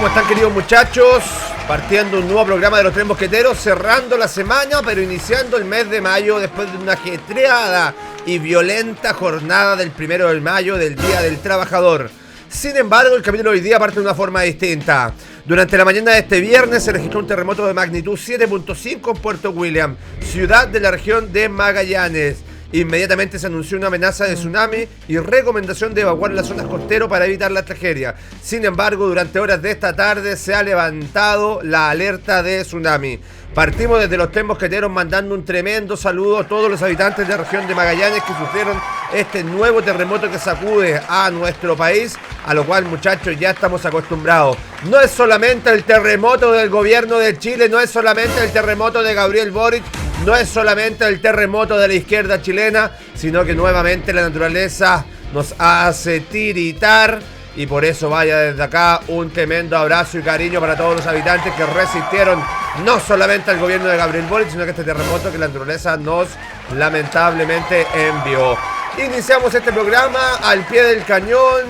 ¿Cómo están, queridos muchachos? Partiendo un nuevo programa de Los Tres Mosqueteros, cerrando la semana, pero iniciando el mes de mayo después de una ajetreada y violenta jornada del 1 de mayo, del Día del Trabajador. Sin embargo, el capítulo de hoy día parte de una forma distinta. Durante la mañana de este viernes se registró un terremoto de magnitud 7.5 en Puerto William, ciudad de la región de Magallanes. Inmediatamente se anunció una amenaza de tsunami y recomendación de evacuar las zonas costeras para evitar la tragedia. Sin embargo, durante horas de esta tarde se ha levantado la alerta de tsunami. Partimos desde Los Tres Mosqueteros mandando un tremendo saludo a todos los habitantes de la región de Magallanes que sufrieron este nuevo terremoto que sacude a nuestro país, a lo cual, muchachos, ya estamos acostumbrados. No es solamente el terremoto del gobierno de Chile, no es solamente el terremoto de Gabriel Boric, no es solamente el terremoto de la izquierda chilena, sino que nuevamente la naturaleza nos hace tiritar. Y por eso vaya desde acá un tremendo abrazo y cariño para todos los habitantes que resistieron no solamente al gobierno de Gabriel Boric, sino que este terremoto que la naturaleza nos lamentablemente envió. Iniciamos este programa al pie del cañón,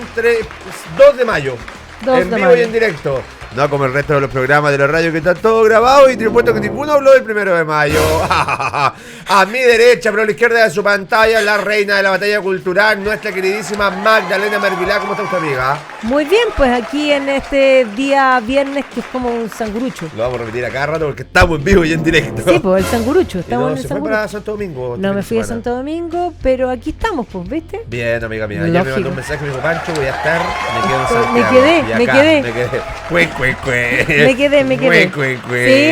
2 de mayo, en vivo y en directo. No como el resto de los programas de la radio que están todos grabados y te he puesto que ninguno habló del 1 de mayo. A mi derecha, pero a la izquierda de su pantalla, la reina de la batalla cultural, nuestra queridísima Magdalena Mervilá. ¿Cómo está usted, amiga? Muy bien, pues aquí en este día viernes que es como un sangurucho. Lo vamos a repetir a cada rato porque estamos en vivo y en directo. Sí, pues el sangurucho, estamos en el ¿Se sangurucho. fue para Santo Domingo? No me fui a Santo Domingo, pero aquí estamos, pues, ¿viste? Bien, amiga mía. Lógico. Ya me mandó un mensaje, me dijo Pancho, voy a estar, me quedo en Santiago. Me quedé. Me quedé. Sí,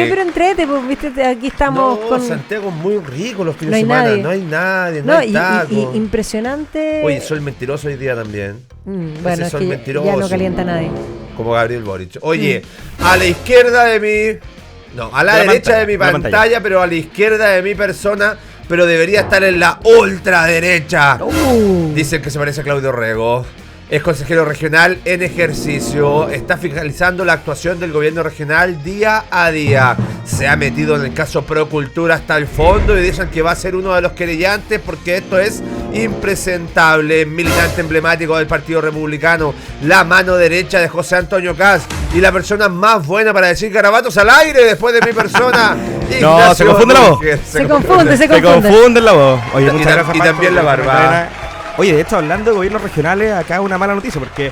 pero entrete, pues, viste, aquí estamos no, con... Santiago es muy rico los fines No hay de semana. nadie. No hay taco. y impresionante. Oye, sol mentiroso hoy día también. Bueno, es sol que mentiroso. ya no calienta nadie. Como Gabriel Boric. Oye, a la izquierda de mi... No, a la derecha de mi pantalla, pero a la izquierda de mi persona, pero debería estar en la ultraderecha. Dicen que se parece a Claudio Rego. Es consejero regional en ejercicio, está fiscalizando la actuación del gobierno regional día a día. Se ha metido en el caso Procultura hasta el fondo y dicen que va a ser uno de los querellantes porque esto es impresentable. Militante emblemático del Partido Republicano, la mano derecha de José Antonio Kast y la persona más buena para decir garabatos al aire después de mi persona. No, se confunde la voz. Se confunde la voz. Oye, muchas gracias, y también la barba. Oye, de hecho, hablando de gobiernos regionales, acá una mala noticia, porque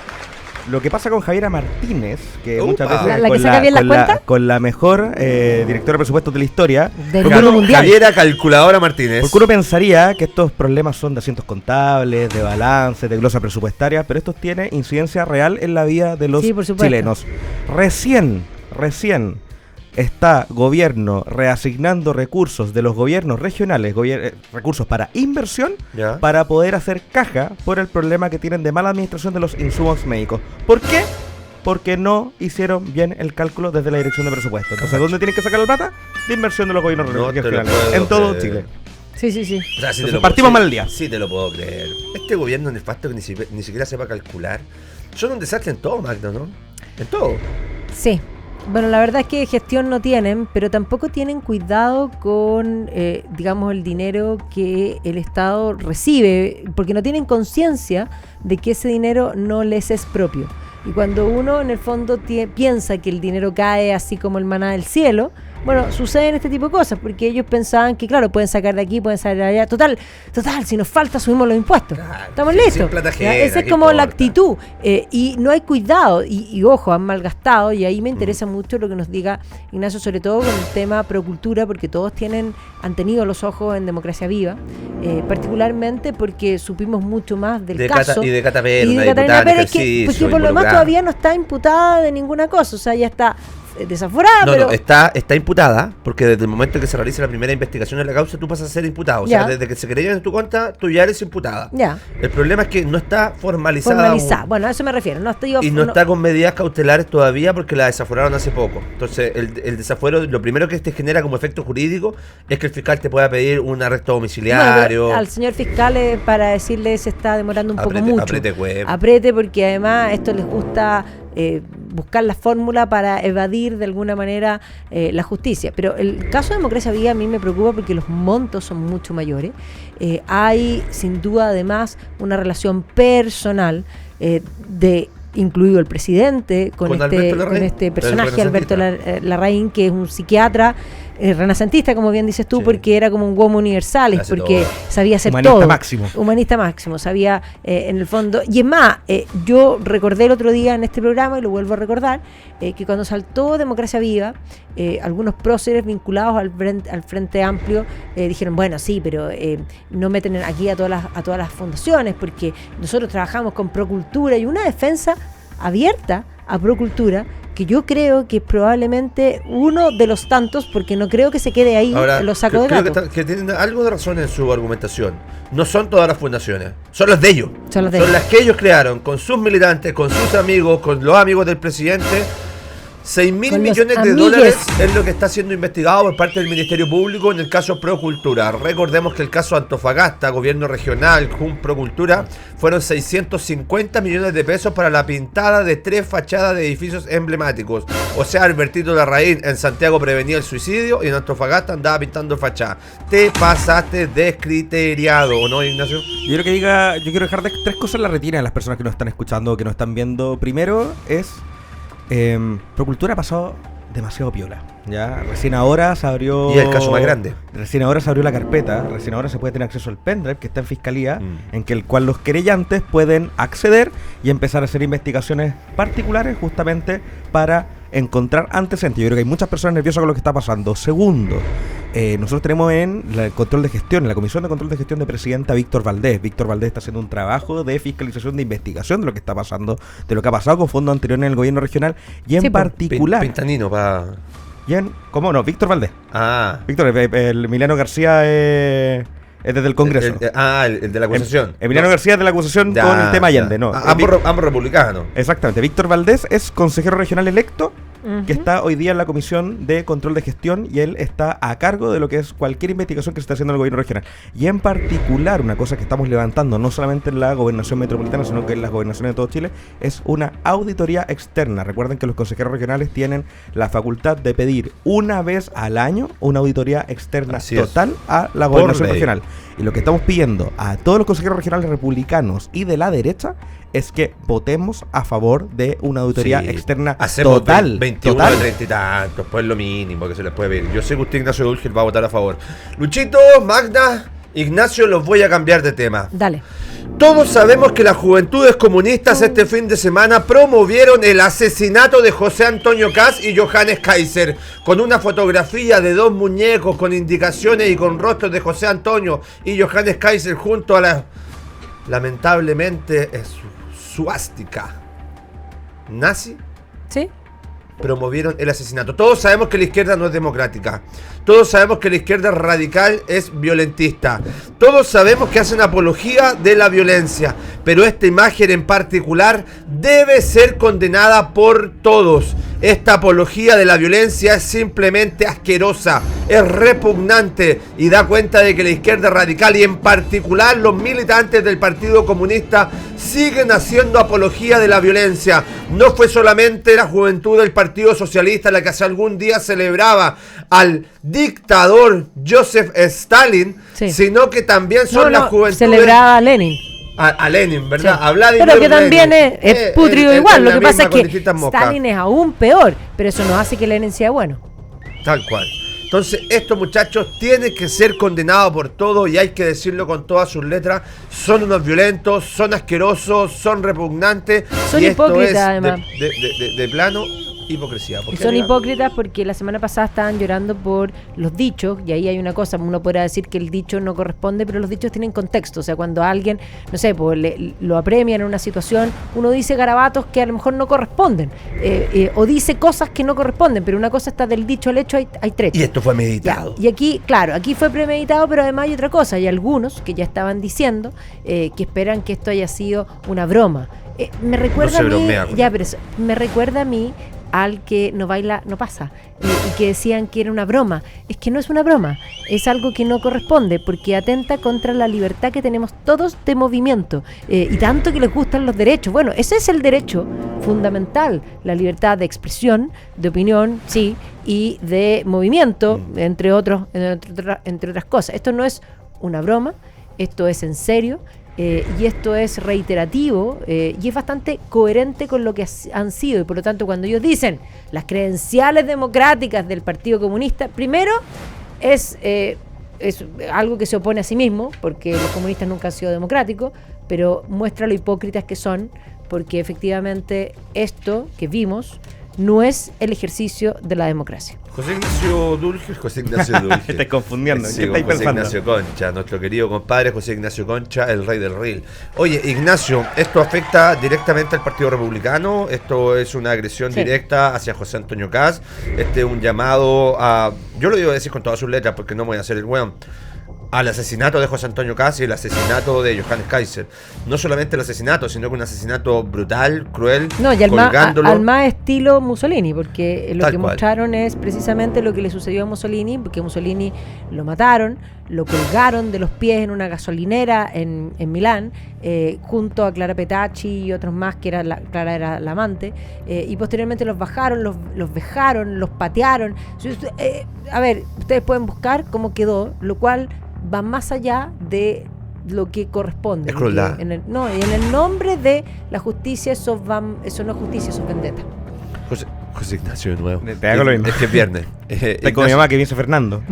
lo que pasa con Javiera Martínez, que muchas veces ¿La que saca bien las cuentas? con la mejor directora de presupuestos de la historia, del mundo mundial. Javiera Calculadora Martínez. Porque uno pensaría que estos problemas son de asientos contables, de balance, de glosa presupuestaria, pero esto tiene incidencia real en la vida de los chilenos. Recién está gobierno reasignando recursos de los gobiernos regionales, recursos para inversión, para poder hacer caja por el problema que tienen de mala administración de los insumos médicos. ¿Por qué? Porque no hicieron bien el cálculo desde la dirección de presupuesto. Entonces, ¿dónde tienen que sacar la plata? De inversión de los gobiernos regionales en todo Chile. Sí. O sea, partimos mal el día. Sí, te lo puedo creer. Este gobierno nefasto que ni siquiera sepa calcular. Son un desastre en todo, Magno, ¿no? En todo. Sí. Bueno, la verdad es que gestión no tienen, pero tampoco tienen cuidado con, digamos, el dinero que el Estado recibe, porque no tienen conciencia de que ese dinero no les es propio. Y cuando uno, en el fondo, piensa que el dinero cae así como el maná del cielo, bueno, suceden este tipo de cosas, porque ellos pensaban que, claro, pueden sacar de aquí, pueden sacar de allá. Total, si nos falta, subimos los impuestos. Claro, estamos listos. Esa es como la actitud. Y no hay cuidado. Y ojo, han malgastado. Y ahí me interesa mucho lo que nos diga Ignacio, sobre todo con el tema Procultura, porque todos han tenido los ojos en Democracia Viva. Particularmente porque supimos mucho más del caso. Y de Cata Pérez, y de Catalina Pérez, porque por lo demás todavía no está imputada de ninguna cosa. O sea, ya está desaforada, no, está imputada, porque desde el momento que se realiza la primera investigación en la causa, tú pasas a ser imputado. O sea, desde que se querellan en tu cuenta, tú ya eres imputada. El problema es que no está formalizada. Bueno, a eso me refiero. No está con medidas cautelares todavía porque la desaforaron hace poco. Entonces, el desafuero, lo primero que te genera como efecto jurídico es que el fiscal te pueda pedir un arresto domiciliario. Bueno, al señor fiscal, para decirle, se está demorando un poco mucho. Web. Aprete, porque además esto les gusta buscar la fórmula para evadir de alguna manera la justicia. Pero el caso de Democracia Viva a mí me preocupa porque los montos son mucho mayores. Hay sin duda además una relación personal de incluido el presidente, con este personaje, Alberto Larraín, que es un psiquiatra renacentista, como bien dices tú, porque era como un homo universalis, porque sabía hacer todo. Humanista máximo, sabía en el fondo. Y es más, yo recordé el otro día en este programa, y lo vuelvo a recordar, que cuando saltó Democracia Viva, algunos próceres vinculados al Frente Amplio dijeron, bueno, sí, pero no meten aquí a todas las fundaciones, porque nosotros trabajamos con Procultura, y una defensa abierta a Procultura, que yo creo que es probablemente uno de los tantos, porque no creo que se quede ahí. Ahora, los sacos de gato. Creo que tienen algo de razón en su argumentación. No son todas las fundaciones, son las de ellos. Son las que ellos crearon, con sus militantes, con sus amigos, con los amigos del presidente. 6.000 millones de dólares es lo que está siendo investigado por parte del Ministerio Público en el caso Procultura. Recordemos que el caso Antofagasta, gobierno regional, Procultura, fueron 650 millones de pesos para la pintada de 3 fachadas de edificios emblemáticos. O sea, Albertito Larraín en Santiago prevenía el suicidio y en Antofagasta andaba pintando fachadas. Te pasaste descriteriado, ¿o no, Ignacio? Yo quiero dejar 3 cosas en la retina de las personas que nos están escuchando o que nos están viendo. Primero es... Procultura ha pasado demasiado piola. Ya recién ahora se abrió. Y el caso más grande. Recién ahora se abrió la carpeta. Recién ahora se puede tener acceso al pendrive que está en fiscalía, en el cual los querellantes pueden acceder y empezar a hacer investigaciones particulares justamente para encontrar antecedentes. Yo creo que hay muchas personas nerviosas con lo que está pasando. Segundo, nosotros tenemos en el control de gestión, en la Comisión de Control de Gestión de Presidenta, Víctor Valdés. Víctor Valdés está haciendo un trabajo de fiscalización, de investigación de lo que está pasando, de lo que ha pasado con fondos anteriores en el gobierno regional y en particular... Pintanino para... ¿Cómo no? Víctor Valdés. Víctor, el Emiliano García es desde el Congreso. El de la acusación. Emiliano García es de la acusación con el tema Allende, no. Ambos republicanos. Exactamente. Víctor Valdés es consejero regional electo, que está hoy día en la Comisión de Control de Gestión, y él está a cargo de lo que es cualquier investigación que se está haciendo en el gobierno regional. Y en particular, una cosa que estamos levantando, no solamente en la gobernación metropolitana, sino que en las gobernaciones de todo Chile, es una auditoría externa. Recuerden que los consejeros regionales tienen la facultad de pedir una vez al año una auditoría externa total a la gobernación regional. Y lo que estamos pidiendo a todos los consejeros regionales republicanos y de la derecha es que votemos a favor de una auditoría externa total. 21 de 30 y tantos, pues lo mínimo que se les puede pedir. Yo sé que usted, Ignacio Dulgel, va a votar a favor. Luchito, Magda, Ignacio, los voy a cambiar de tema. Dale. Todos sabemos que las juventudes comunistas este fin de semana promovieron el asesinato de José Antonio Kast y Johannes Kaiser, con una fotografía de 2 muñecos con indicaciones y con rostros de José Antonio y Johannes Kaiser junto a la, lamentablemente, suástica nazi. Sí. Promovieron el asesinato. Todos sabemos que la izquierda no es democrática. Todos sabemos que la izquierda radical es violentista. Todos sabemos que hacen apología de la violencia. Pero esta imagen en particular debe ser condenada por todos. Esta apología de la violencia es simplemente asquerosa, es repugnante y da cuenta de que la izquierda radical y en particular los militantes del Partido Comunista siguen haciendo apología de la violencia. No fue solamente la juventud del Partido Socialista la que hace algún día celebraba al dictador Joseph Stalin, sino que también son las juventudes... Celebraba a Lenin. A Lenin, ¿verdad? Sí. A Vladimir pero que también Lenin. es putrido igual. Lo que pasa es que Stalin es aún peor, pero eso no hace que Lenin sea bueno. Tal cual. Entonces, estos muchachos tienen que ser condenados por todo y hay que decirlo con todas sus letras. Son unos violentos, son asquerosos, son repugnantes. Son hipócritas, además. De plano, hipocresía. Son hipócritas porque la semana pasada estaban llorando por los dichos, y ahí hay una cosa, uno podrá decir que el dicho no corresponde, pero los dichos tienen contexto. O sea, cuando alguien, no sé, pues lo apremian en una situación, uno dice garabatos que a lo mejor no corresponden, o dice cosas que no corresponden, pero una cosa está del dicho al hecho, hay trecho. Y esto fue meditado. Y aquí, claro, aquí fue premeditado, pero además hay otra cosa, hay algunos que ya estaban diciendo que esperan que esto haya sido una broma. Me recuerda me recuerda a mí al que no baila, no pasa, y que decían que era una broma. Es que no es una broma, es algo que no corresponde, porque atenta contra la libertad que tenemos todos de movimiento, y tanto que les gustan los derechos. Bueno, ese es el derecho fundamental, la libertad de expresión, de opinión, sí, y de movimiento, entre otras cosas. Esto no es una broma, esto es en serio. y esto es reiterativo y es bastante coherente con lo que han sido, y por lo tanto cuando ellos dicen las credenciales democráticas del Partido Comunista, primero es algo que se opone a sí mismo, porque los comunistas nunca han sido democráticos, pero muestra lo hipócritas que son, porque efectivamente esto que vimos no es el ejercicio de la democracia. José Ignacio Dulce. Te estás confundiendo. Sí, ¿qué estáis pensando? José Ignacio Concha, nuestro querido compadre José Ignacio Concha, el rey del reel. Oye, Ignacio, ¿esto afecta directamente al Partido Republicano? ¿Esto es una agresión directa hacia José Antonio Kast? ¿Este es un llamado a... Yo lo digo a decir con todas sus letras porque no me voy a hacer el weón. Al asesinato de José Antonio Kast y el asesinato de Johannes Kaiser. No solamente el asesinato, sino que un asesinato brutal, cruel, no, y al más estilo Mussolini, porque lo que mostraron es precisamente lo que le sucedió a Mussolini, porque Mussolini lo mataron, lo colgaron de los pies en una gasolinera en Milán, junto a Clara Petacci y otros más, que Clara era la amante, y posteriormente los bajaron, los vejaron, los patearon. A ver, ustedes pueden buscar cómo quedó, lo cual va más allá de lo que corresponde. Es crueldad. En el nombre de la justicia, eso no es justicia, eso es vendetta. José Ignacio de nuevo. Te hago lo mismo. Es que es viernes. Está con mi mamá que viene Fernando.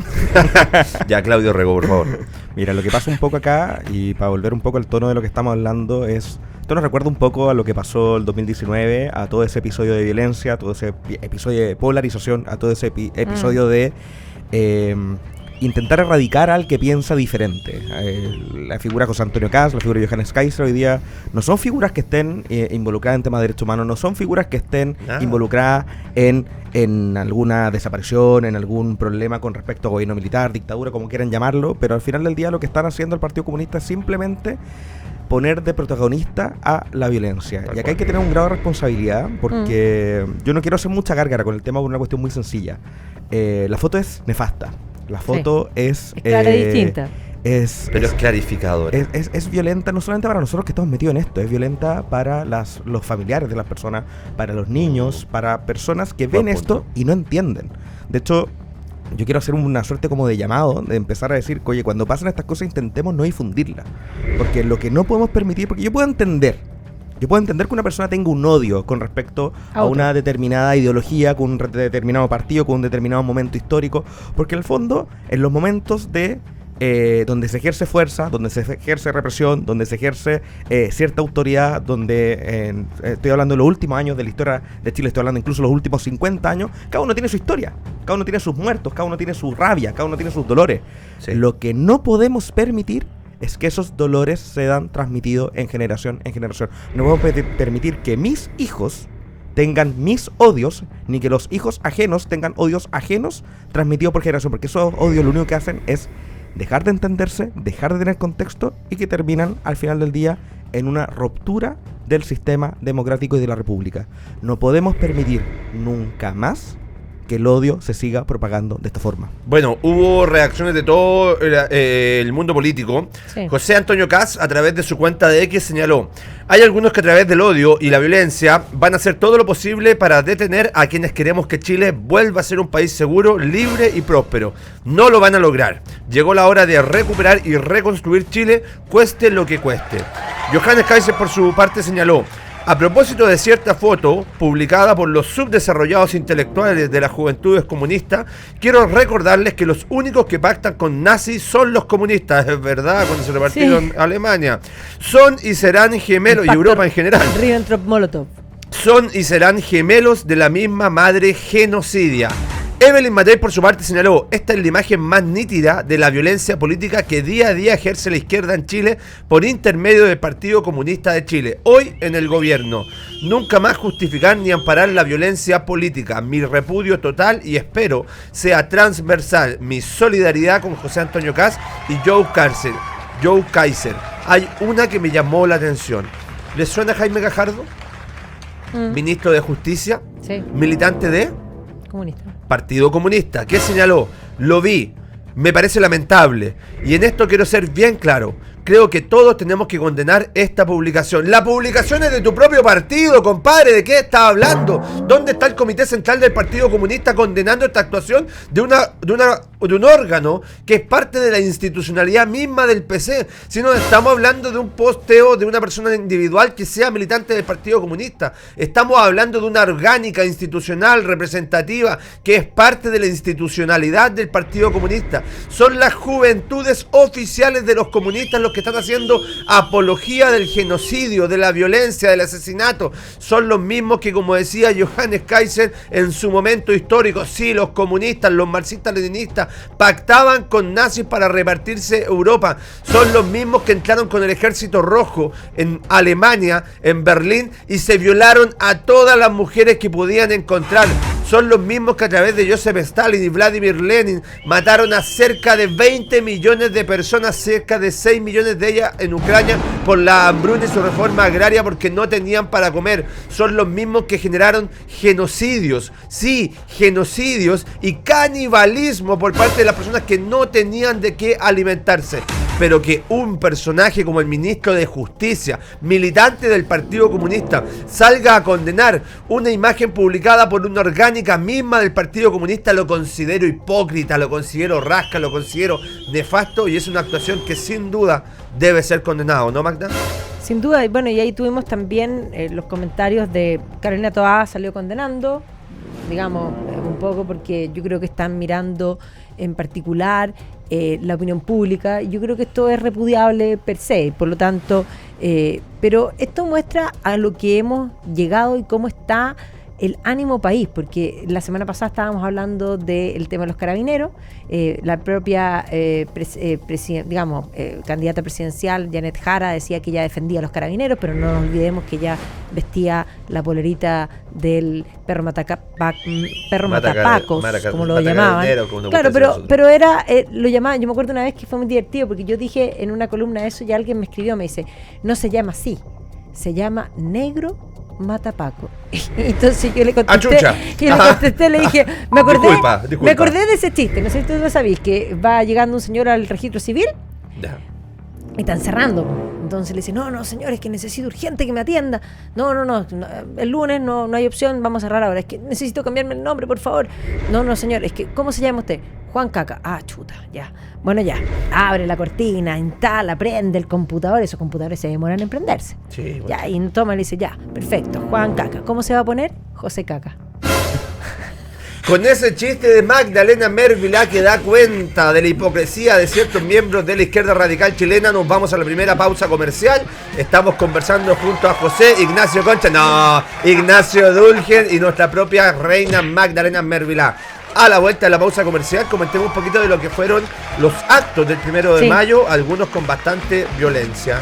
Ya, Claudio Rego, por favor. Mira, lo que pasa un poco acá, y para volver un poco al tono de lo que estamos hablando, es... Esto nos recuerda un poco a lo que pasó el 2019, a todo ese episodio de violencia, a todo ese episodio de polarización, a todo ese episodio de... intentar erradicar al que piensa diferente. La figura de José Antonio Kast, la figura de Johannes Kaiser hoy día no son figuras que estén involucradas en temas de derechos humanos, no son figuras que estén involucradas en alguna desaparición, en algún problema con respecto a gobierno militar, dictadura, como quieran llamarlo, pero al final del día lo que están haciendo el Partido Comunista es simplemente poner de protagonista a la violencia. Y acá hay que tener un grado de responsabilidad, porque yo no quiero hacer mucha gárgara con el tema por una cuestión muy sencilla. La foto es nefasta. La foto es clara y distinta. Pero es clarificadora. Es violenta no solamente para nosotros que estamos metidos en esto, es violenta para los familiares de las personas, para los niños, para personas que ven esto y no entienden. De hecho, yo quiero hacer una suerte como de llamado, de empezar a decir, oye, cuando pasan estas cosas intentemos no difundirlas. Porque lo que no podemos permitir, porque yo puedo entender que una persona tenga un odio con respecto a una determinada ideología, con un determinado partido, con un determinado momento histórico, porque en el fondo, en los momentos de donde se ejerce fuerza, donde se ejerce represión, donde se ejerce cierta autoridad, donde estoy hablando de los últimos años de la historia de Chile, estoy hablando incluso de los últimos 50 años, cada uno tiene su historia, cada uno tiene sus muertos, cada uno tiene su rabia, cada uno tiene sus dolores. Sí. Lo que no podemos permitir es que esos dolores sean transmitidos en generación en generación. No podemos permitir que mis hijos tengan mis odios, ni que los hijos ajenos tengan odios ajenos transmitidos por generación, porque esos odios lo único que hacen es dejar de entenderse, dejar de tener contexto y que terminan al final del día en una ruptura del sistema democrático y de la república. No podemos permitir nunca más que el odio se siga propagando de esta forma. Bueno, hubo reacciones de todo el mundo político. Sí. José Antonio Kast, a través de su cuenta de X, señaló: hay algunos que a través del odio y la violencia van a hacer todo lo posible para detener a quienes queremos que Chile vuelva a ser un país seguro, libre y próspero. No lo van a lograr. Llegó la hora de recuperar y reconstruir Chile, cueste lo que cueste. Johannes Kaiser, por su parte, señaló: a propósito de cierta foto publicada por los subdesarrollados intelectuales de las juventudes comunistas, quiero recordarles que los únicos que pactan con nazis son los comunistas, es verdad, cuando se repartieron Alemania. Son y serán gemelos, y Europa en general. Ribbentrop-Molotov. Son y serán gemelos de la misma madre genocidia. Evelyn Matei, por su parte, señaló: esta es la imagen más nítida de la violencia política que día a día ejerce la izquierda en Chile por intermedio del Partido Comunista de Chile, hoy en el gobierno. Nunca más justificar ni amparar la violencia política. Mi repudio total, y espero sea transversal, mi solidaridad con José Antonio Kast y Joe Kaiser. Hay una que me llamó la atención. ¿Les suena Jaime Gajardo? Ministro de Justicia, sí. Militante de Comunista. Partido Comunista. ¿Qué señaló? Lo vi, me parece lamentable. Y en esto quiero ser bien claro. creo que todos tenemos que condenar esta publicación. La publicación es de tu propio partido, compadre. ¿De qué estás hablando? ¿Dónde está el Comité Central del Partido Comunista condenando esta actuación de un órgano que es parte de la institucionalidad misma del PC? Si no estamos hablando de un posteo de una persona individual que sea militante del Partido Comunista. Estamos hablando de una orgánica institucional representativa que es parte de la institucionalidad del Partido Comunista. Son las juventudes oficiales de los comunistas los que están haciendo apología del genocidio, de la violencia, del asesinato. Son los mismos que, como decía Johannes Kaiser en su momento histórico, sí, los comunistas, los marxistas-leninistas pactaban con nazis para repartirse Europa. Son los mismos que entraron con el ejército rojo en Alemania, en Berlín, y se violaron a todas las mujeres que podían encontrar. Son los mismos que a través de Joseph Stalin y Vladimir Lenin mataron a cerca de 20 millones de personas, cerca de 6 millones de ellas en Ucrania, por la hambruna y su reforma agraria, porque no tenían para comer. Son los mismos que generaron genocidios, sí, genocidios y canibalismo por parte de las personas que no tenían de qué alimentarse. Pero que un personaje como el ministro de Justicia, militante del Partido Comunista, salga a condenar una imagen publicada por una orgánica misma del Partido Comunista, lo considero hipócrita, lo considero rasca, lo considero nefasto, y es una actuación que sin duda debe ser condenado, ¿no, Magda? Sin duda, y bueno, y ahí tuvimos también los comentarios de Carolina Toá, salió condenando, digamos, un poco porque yo creo que están mirando en particular la opinión pública. Yo creo que esto es repudiable per se, por lo tanto, pero esto muestra a lo que hemos llegado y cómo está el ánimo país, porque la semana pasada estábamos hablando del tema de los carabineros, la propia candidata presidencial Janet Jara decía que ella defendía a los carabineros, pero no nos olvidemos que ella vestía la polerita del perro matapacos, como lo llamaban. Claro, pero era, lo llamaban, yo me acuerdo una vez que fue muy divertido, porque yo dije en una columna eso y alguien me escribió, me dice, no se llama así, se llama negro matapaco. Entonces yo le contesté, le dije, me acordé de ese chiste, no sé si tú lo sabéis, que va llegando un señor al registro civil y están cerrando. Entonces le dice, no, señor, es que necesito urgente que me atienda. No, el lunes no hay opción, vamos a cerrar ahora. Es que necesito cambiarme el nombre, por favor. No, señor, es que, ¿cómo se llama usted? Juan Caca. Ah, chuta, ya. Bueno, ya. Abre la cortina, instala, prende el computador. Esos computadores se demoran en prenderse. Sí, bueno. Ya, y toma y le dice, ya, perfecto, Juan Caca. ¿Cómo se va a poner? José Caca. Con ese chiste de Magdalena Mervilá que da cuenta de la hipocresía de ciertos miembros de la izquierda radical chilena, nos vamos a la primera pausa comercial. Estamos conversando junto a José Ignacio Concha, Ignacio Dulgen y nuestra propia reina Magdalena Mervilá. A la vuelta de la pausa comercial comentemos un poquito de lo que fueron los actos del 1 de mayo, algunos con bastante violencia.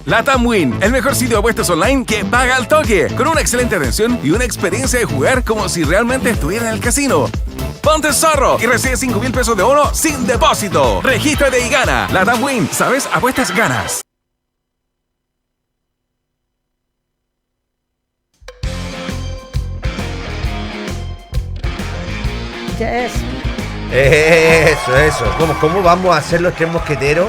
LATAM Win, el mejor sitio de apuestas online que paga al toque, con una excelente atención y una experiencia de jugar como si realmente estuviera en el casino. Ponte zorro y recibe 5,000 pesos de bono sin depósito. Regístrate y gana. LATAM Win, ¿sabes? Apuestas ganas. Eso. ¿Cómo vamos a hacer los tres mosqueteros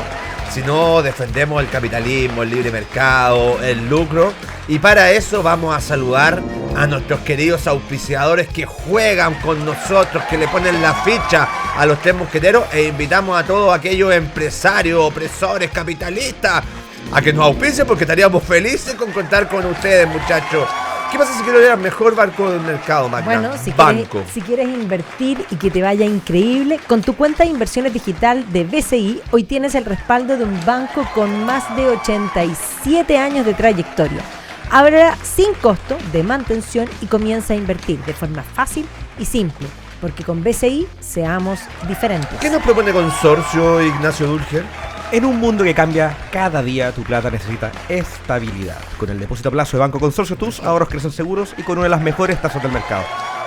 si no defendemos el capitalismo, el libre mercado, el lucro? Y para eso vamos a saludar a nuestros queridos auspiciadores que juegan con nosotros, que le ponen la ficha a los tres mosqueteros, e invitamos a todos aquellos empresarios, opresores, capitalistas a que nos auspicien, porque estaríamos felices con contar con ustedes, muchachos. ¿Qué pasa si quiero ir al mejor banco del mercado, Magda? Bueno, si quieres invertir y que te vaya increíble, con tu cuenta de inversiones digital de BCI, hoy tienes el respaldo de un banco con más de 87 años de trayectoria. Ábrela sin costo de mantención y comienza a invertir de forma fácil y simple, porque con BCI seamos diferentes. ¿Qué nos propone Consorcio, Ignacio Dulger? En un mundo que cambia cada día, tu plata necesita estabilidad. Con el depósito a plazo de Banco Consorcio, tus ahorros crecen seguros y con una de las mejores tasas del mercado.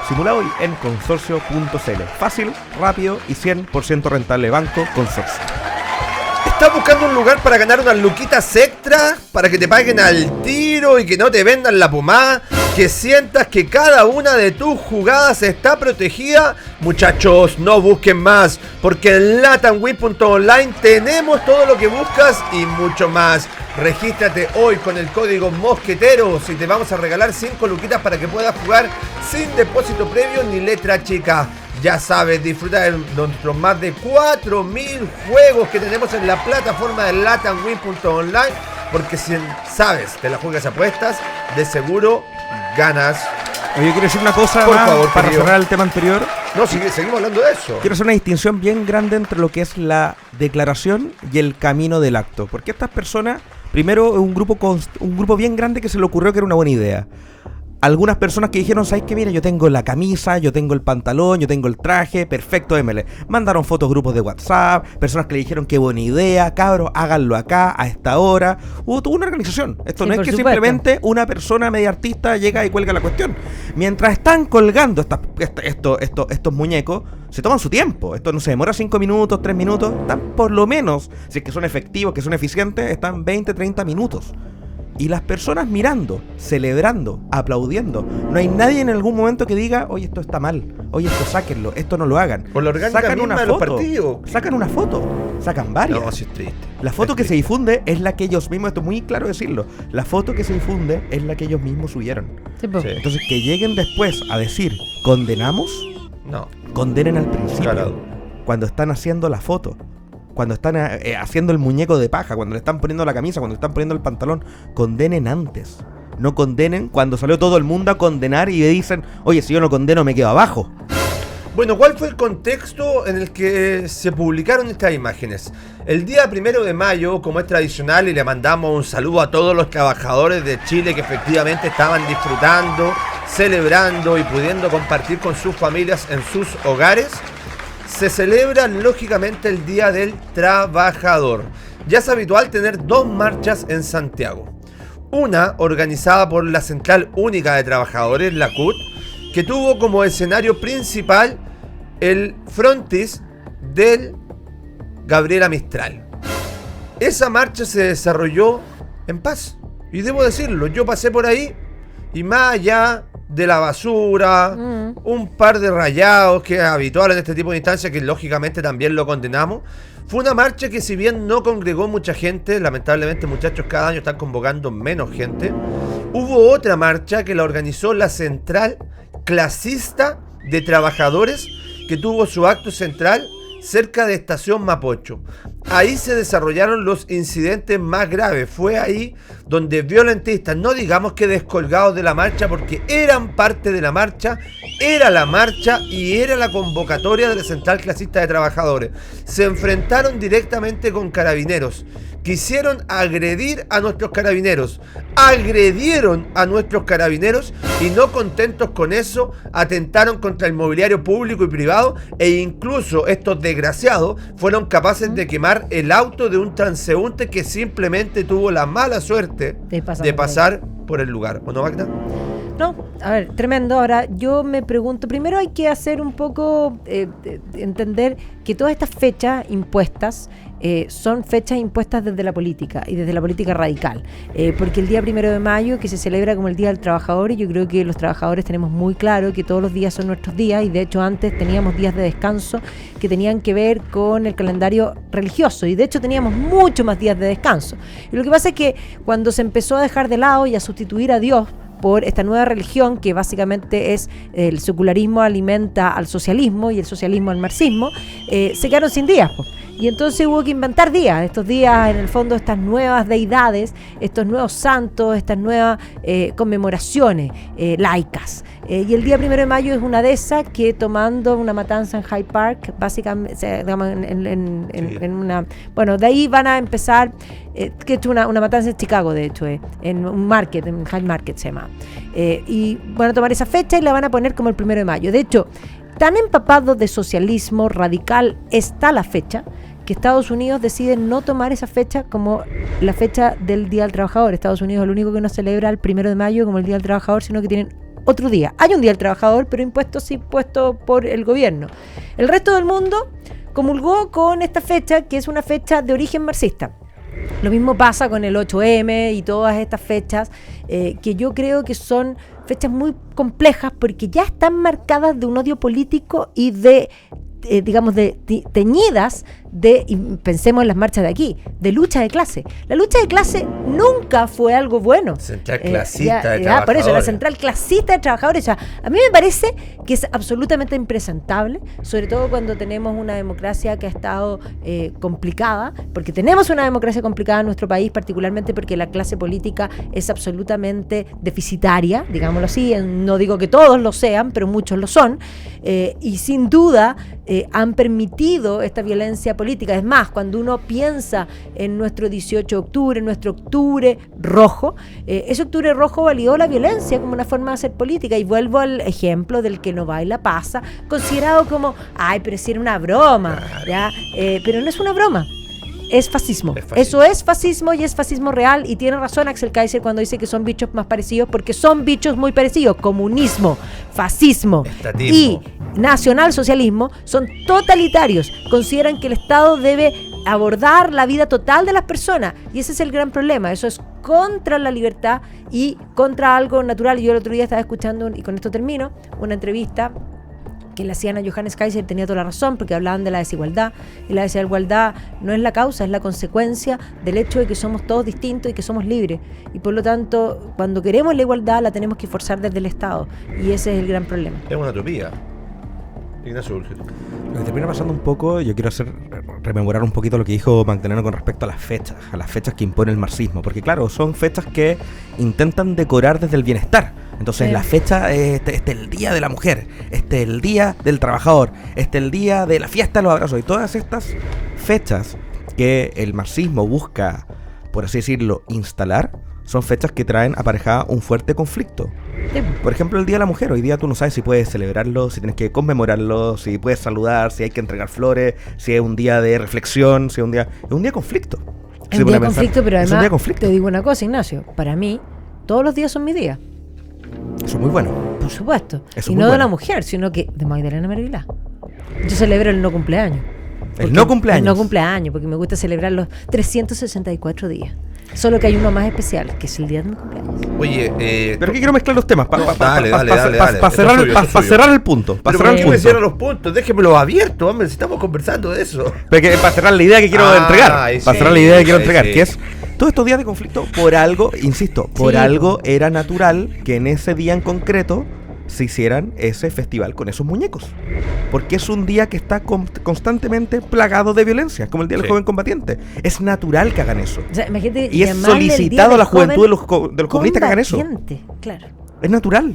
Simula hoy en consorcio.cl. Fácil, rápido y 100% rentable. Banco Consorcio. ¿Estás buscando un lugar para ganar unas luquitas extra? Para que te paguen al tiro y que no te vendan la pomada. Que sientas que cada una de tus jugadas está protegida. Muchachos, no busquen más, porque en LatamWin.online tenemos todo lo que buscas y mucho más. Regístrate hoy con el código Mosqueteros y te vamos a regalar 5 luquitas para que puedas jugar sin depósito previo ni letra chica. Ya sabes, disfruta de nuestros más de 4.000 juegos que tenemos en la plataforma de LatamWin.online, porque si sabes que las juegas apuestas, de seguro ganas. Oye, quiero decir una cosa por más, favor, para cerrar el tema anterior. No, seguimos hablando de eso. Quiero hacer una distinción bien grande entre lo que es la declaración y el camino del acto. Porque estas personas, primero, un grupo bien grande que se le ocurrió que era una buena idea. Algunas personas que dijeron, ¿sabes qué? Mira, yo tengo la camisa, yo tengo el pantalón, yo tengo el traje, perfecto, ML. Mandaron fotos, grupos de WhatsApp, personas que le dijeron, qué buena idea, cabros, háganlo acá, a esta hora. Hubo toda una organización. Esto sí, no es que supuesto. Simplemente una persona media artista llega y cuelga la cuestión. Mientras están colgando estos muñecos, se toman su tiempo. Esto no se demora 5 minutos, 3 minutos. Están por lo menos, si es que son efectivos, que son eficientes, están 20, 30 minutos. Y las personas mirando, celebrando, aplaudiendo. No hay nadie en algún momento que diga, oye, esto está mal, oye, esto sáquenlo, esto no lo hagan. Por la orgánica sacan misma una de los foto, partidos. sacan una foto, sacan varias. No, sí es triste. La foto que se difunde es la que ellos mismos, esto es muy claro decirlo, la foto que se difunde es la que ellos mismos subieron. Sí, pues. Sí. Entonces, que lleguen después a decir, ¿condenamos? No. Condenen al principio, Claro. cuando están haciendo la foto. Cuando están haciendo el muñeco de paja, cuando le están poniendo la camisa, cuando le están poniendo el pantalón, condenen antes. No condenen cuando salió todo el mundo a condenar y dicen, oye, si yo no condeno me quedo abajo. Bueno, ¿cuál fue el contexto en el que se publicaron estas imágenes? El día 1 de mayo, como es tradicional, y le mandamos un saludo a todos los trabajadores de Chile que efectivamente estaban disfrutando, celebrando y pudiendo compartir con sus familias en sus hogares, se celebra lógicamente el Día del Trabajador. Ya es habitual tener 2 marchas en Santiago. Una organizada por la Central Única de Trabajadores, la CUT, que tuvo como escenario principal el frontis del Gabriela Mistral. Esa marcha se desarrolló en paz. Y debo decirlo, yo pasé por ahí y más allá de la basura, un par de rayados, que es habitual en este tipo de instancias, que lógicamente también lo condenamos. Fue una marcha que, si bien no congregó mucha gente, lamentablemente, muchachos, cada año están convocando menos gente. Hubo otra marcha que la organizó la Central Clasista de Trabajadores, que tuvo su acto central cerca de Estación Mapocho. Ahí se desarrollaron los incidentes más graves. Fue ahí donde violentistas, no digamos que descolgados de la marcha, porque eran parte de la marcha, era la marcha y era la convocatoria de la Central Clasista de Trabajadores, se enfrentaron directamente con carabineros. Quisieron agredir a nuestros carabineros, agredieron a nuestros carabineros y, no contentos con eso, atentaron contra el mobiliario público y privado, e incluso estos desgraciados fueron capaces de quemar el auto de un transeúnte que simplemente tuvo la mala suerte de pasar por el lugar. ¿O no, Magda? No, a ver, tremendo. Ahora, yo me pregunto, primero hay que hacer un poco, entender que todas estas fechas impuestas son fechas impuestas desde la política y desde la política radical, porque el día 1 de mayo, que se celebra como el Día del Trabajador, y yo creo que los trabajadores tenemos muy claro que todos los días son nuestros días, y de hecho antes teníamos días de descanso que tenían que ver con el calendario religioso, y de hecho teníamos mucho más días de descanso. Y lo que pasa es que cuando se empezó a dejar de lado y a sustituir a Dios por esta nueva religión, que básicamente es el secularismo alimenta al socialismo y el socialismo al marxismo, se quedaron sin días, pues. Y entonces hubo que inventar días, estos días, en el fondo, estas nuevas deidades, estos nuevos santos, estas nuevas conmemoraciones laicas. Y el día 1 de mayo es una de esas, que tomando una matanza en Hyde Park, básicamente, digamos, en una... Bueno, de ahí van a empezar, que es una matanza en Chicago, de hecho, en un market, en Hyde Market se llama. Y van a tomar esa fecha y la van a poner como el 1 de mayo. De hecho, tan empapado de socialismo radical está la fecha, que Estados Unidos decide no tomar esa fecha como la fecha del Día del Trabajador. Estados Unidos es el único que no celebra el 1 de mayo como el Día del Trabajador, sino que tienen otro día. Hay un Día del Trabajador, pero impuesto por el gobierno. El resto del mundo comulgó con esta fecha, que es una fecha de origen marxista. Lo mismo pasa con el 8M y todas estas fechas, que yo creo que son fechas muy complejas porque ya están marcadas de un odio político y de, digamos, teñidas de, y pensemos en las marchas de aquí, de lucha de clase. La lucha de clase nunca fue algo bueno. Central clasista de trabajadores. Por eso, la central clasista de trabajadores. A mí me parece que es absolutamente impresentable, sobre todo cuando tenemos una democracia que ha estado complicada, porque tenemos una democracia complicada en nuestro país, particularmente porque la clase política es absolutamente deficitaria, digámoslo así. No digo que todos lo sean, pero muchos lo son, y sin duda han permitido esta violencia política. Es más, cuando uno piensa en nuestro 18 de octubre, en nuestro octubre rojo, ese octubre rojo validó la violencia como una forma de hacer política. Y vuelvo al ejemplo del que no baila pasa, considerado como, ay, pero si era una broma, ¿ya? Pero no es una broma. Es fascismo. Eso es fascismo y es fascismo real, y tiene razón Axel Kaiser cuando dice que son bichos más parecidos, porque son bichos muy parecidos. Comunismo, fascismo y nacionalsocialismo son totalitarios. Consideran que el Estado debe abordar la vida total de las personas, y ese es el gran problema. Eso es contra la libertad y contra algo natural. Yo el otro día estaba escuchando, y con esto termino, una entrevista que le hacían a Johannes Kaiser, tenía toda la razón, porque hablaban de la desigualdad, y la desigualdad no es la causa, es la consecuencia del hecho de que somos todos distintos y que somos libres, y por lo tanto, cuando queremos la igualdad, la tenemos que forzar desde el Estado, y ese es el gran problema. Es una utopía. Ignacio. Lo que termina pasando un poco, yo quiero rememorar un poquito lo que dijo Magdaleno con respecto a las fechas que impone el marxismo, porque claro, son fechas que intentan decorar desde el bienestar. Entonces la fecha, este es el día de la mujer, este es el día del trabajador, este es el día de la fiesta de los abrazos, y todas estas fechas que el marxismo busca, por así decirlo, instalar, son fechas que traen aparejada un fuerte conflicto. Por ejemplo, el Día de la Mujer. Hoy día tú no sabes si puedes celebrarlo, si tienes que conmemorarlo, si puedes saludar, si hay que entregar flores, si es un día de reflexión, si es un día... Es un día de conflicto. Es un día de conflicto, pero además te digo una cosa, Ignacio. Para mí, todos los días son mi día. Eso es muy bueno. Por supuesto. Y no de la mujer, sino que de Magdalena Mervilá. Yo celebro el no cumpleaños. El no cumpleaños. El no cumpleaños, porque me gusta celebrar los 364 días. Solo que hay uno más especial, que es el día de mi cumpleaños. Oye, pero que quiero mezclar los temas para cerrar el punto. Para cerrar el punto. Me cierran los puntos, déjenmelo abierto, hombre, si estamos conversando de eso. Pero para cerrar la idea que quiero entregar. Que es todos estos días de conflicto, por algo, insisto, algo era natural que en ese día en concreto se hicieran ese festival con esos muñecos, porque es un día que está constantemente plagado de violencia, como el Día del Joven Combatiente. Es natural que hagan eso, o sea, y es solicitado a la juventud de los comunistas que hagan eso. Claro. Es natural.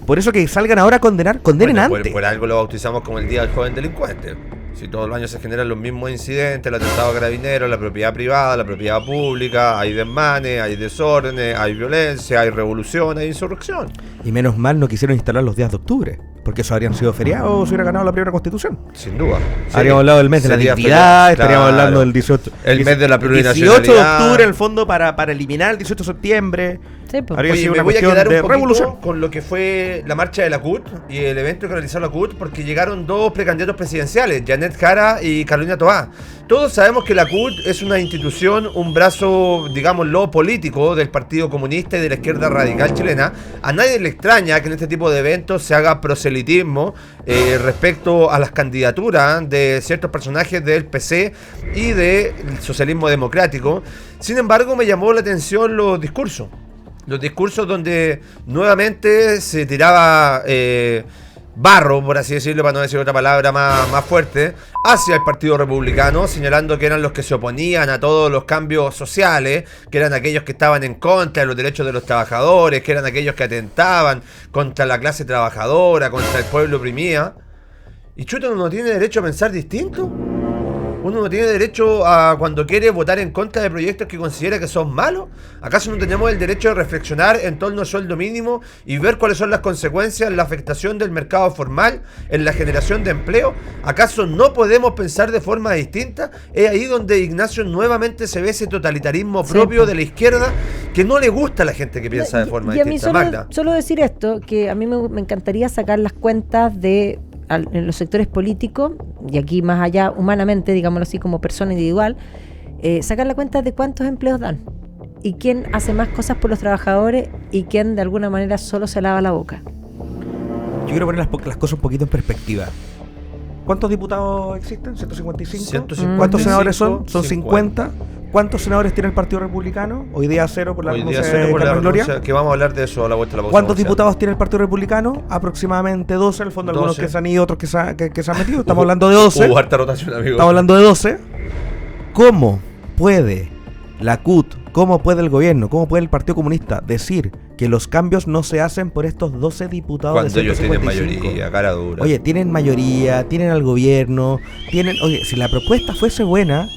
Por eso que salgan ahora a condenen antes. Por algo lo bautizamos como el Día del Joven Delincuente. Si todos los años se generan los mismos incidentes, el atentado a carabineros, la propiedad privada, la propiedad pública, hay desmanes, hay desórdenes, hay violencia, hay revolución, hay insurrección. Y menos mal no quisieron instalar los días de octubre, porque eso habrían sido feriados o se hubiera ganado la primera constitución. Sin duda. Habríamos hablado del mes de la dignidad, estaríamos hablando del 18. El mes de la plurinacionalidad. 18 de octubre, en el fondo, para eliminar el 18 de septiembre. Sí, pues. Oye, me voy a quedar un poquito con lo que fue la marcha de la CUT y el evento que realizó la CUT, porque llegaron dos precandidatos presidenciales, Janet Jara y Carolina Toá. Todos sabemos que la CUT es una institución, un brazo, digámoslo, político del Partido Comunista y de la izquierda radical chilena. A nadie le extraña que en este tipo de eventos se haga proselitismo respecto a las candidaturas de ciertos personajes del PC y del socialismo democrático. Sin embargo, me llamó la atención los discursos donde nuevamente se tiraba barro, por así decirlo, para no decir otra palabra más fuerte, hacia el Partido Republicano, señalando que eran los que se oponían a todos los cambios sociales, que eran aquellos que estaban en contra de los derechos de los trabajadores, que eran aquellos que atentaban contra la clase trabajadora, contra el pueblo oprimido. ¿Y chuta, uno no tiene derecho a pensar distinto? ¿Uno no tiene derecho a, cuando quiere, votar en contra de proyectos que considera que son malos? ¿Acaso no tenemos el derecho de reflexionar en torno al sueldo mínimo y ver cuáles son las consecuencias en la afectación del mercado formal, en la generación de empleo? ¿Acaso no podemos pensar de forma distinta? Es ahí donde, Ignacio, nuevamente se ve ese totalitarismo propio de la izquierda que no le gusta a la gente que piensa de forma distinta. Magda. Solo decir esto, que a mí me encantaría sacar las cuentas en los sectores políticos y aquí más allá humanamente, digámoslo así, como persona individual, sacar la cuenta de cuántos empleos dan y quién hace más cosas por los trabajadores y quién de alguna manera solo se lava la boca. Yo quiero poner las cosas un poquito en perspectiva. ¿Cuántos diputados existen? ¿155? 155. ¿Cuántos senadores son? Son 50. ¿Cuántos senadores tiene el Partido Republicano? Hoy día 0 por la renuncia de Carmen Gloria. Que vamos a hablar de eso a la vuelta de la pausa. ¿Cuántos diputados tiene el Partido Republicano? Aproximadamente 12. En el fondo 12. Algunos que se han ido, otros que se han metido. Estamos hablando de 12. Hubo harta rotación, amigo. Estamos hablando de 12. ¿Cómo puede la CUT, cómo puede el gobierno, cómo puede el Partido Comunista decir que los cambios no se hacen por estos 12 diputados cuando de 155? Ellos tienen mayoría, cara dura. Oye, tienen mayoría, tienen al gobierno, oye, si la propuesta fuese buena,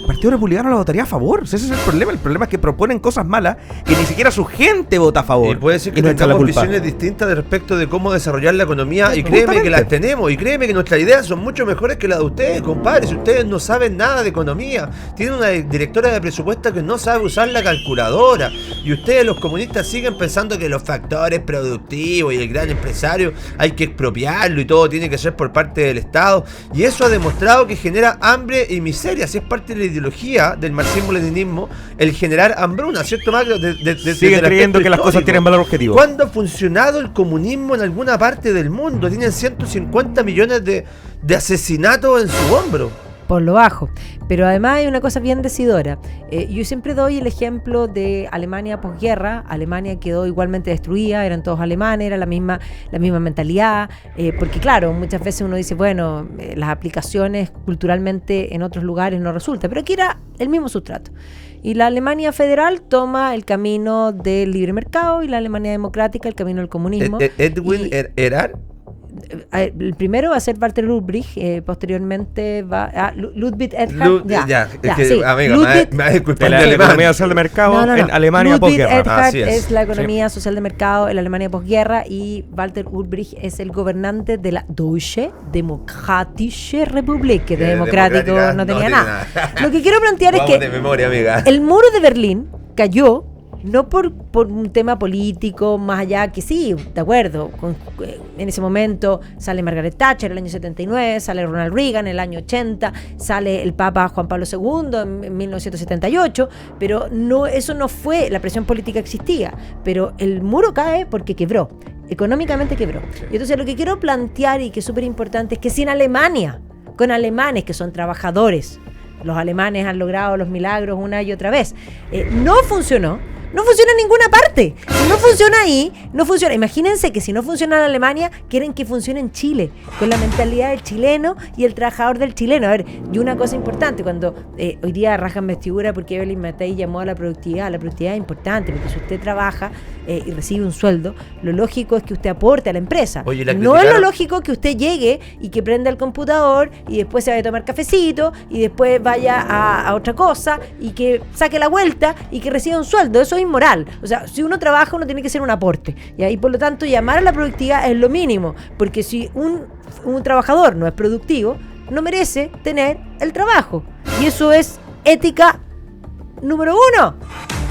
el Partido Republicano la votaría a favor. Ese es el problema. El problema es que proponen cosas malas que ni siquiera su gente vota a favor. Y puede ser que tengamos visiones distintas de respecto de cómo desarrollar la economía. Y créeme que las tenemos. Y créeme que nuestras ideas son mucho mejores que las de ustedes, compadre. Si ustedes no saben nada de economía, tienen una directora de presupuesto que no sabe usar la calculadora. Y ustedes, los comunistas, siguen pensando que los factores productivos y el gran empresario hay que expropiarlo y todo tiene que ser por parte del Estado. Y eso ha demostrado que genera hambre y miseria. Si es parte de la ideología del marxismo-leninismo el generar hambruna, ¿cierto, Macro? Sigue creyendo que las cosas tienen valor objetivo. ¿Cuándo ha funcionado el comunismo en alguna parte del mundo? Tienen 150 millones de asesinatos en su hombro. Por lo bajo. Pero además hay una cosa bien decidora. Yo siempre doy el ejemplo de Alemania posguerra. Alemania quedó igualmente destruida, eran todos alemanes, era la misma mentalidad. Porque claro, muchas veces uno dice, bueno, las aplicaciones culturalmente en otros lugares no resultan. Pero aquí era el mismo sustrato. Y la Alemania federal toma el camino del libre mercado y la Alemania democrática el camino del comunismo. Edwin Erhard. El primero va a ser Walter Ulbricht, posteriormente va a Ludwig Erhard. Me disculpa. La economía social de mercado en Alemania posguerra. Ludwig Erhard es la economía social de mercado en la Alemania posguerra y Walter Ulbricht es el gobernante de la Deutsche Demokratische Republik, que de democrático no tenía nada. Lo que quiero plantear es que el muro de Berlín cayó no por un tema político, más allá que sí, de acuerdo, en ese momento sale Margaret Thatcher en el año 79, sale Ronald Reagan en el año 80, sale el Papa Juan Pablo II en 1978, pero eso no fue, la presión política existía, pero el muro cae porque quebró, económicamente quebró. Y entonces lo que quiero plantear y que es súper importante es que sin Alemania, con alemanes que son trabajadores, los alemanes han logrado los milagros una y otra vez, no funcionó. No funciona en ninguna parte. Si no funciona ahí, no funciona. Imagínense que si no funciona en Alemania, quieren que funcione en Chile, con la mentalidad del chileno y el trabajador del chileno. A ver, y una cosa importante, cuando hoy día rajan vestidura porque Evelyn Matei llamó a la productividad es importante, porque si usted trabaja y recibe un sueldo, lo lógico es que usted aporte a la empresa. Oye, no es lo lógico que usted llegue y que prenda el computador y después se vaya a tomar cafecito y después vaya a otra cosa y que saque la vuelta y que reciba un sueldo. Eso es inmoral. O sea, si uno trabaja, uno tiene que hacer un aporte. Y por lo tanto, llamar a la productividad es lo mínimo. Porque si un trabajador no es productivo, no merece tener el trabajo. Y eso es ética número 1.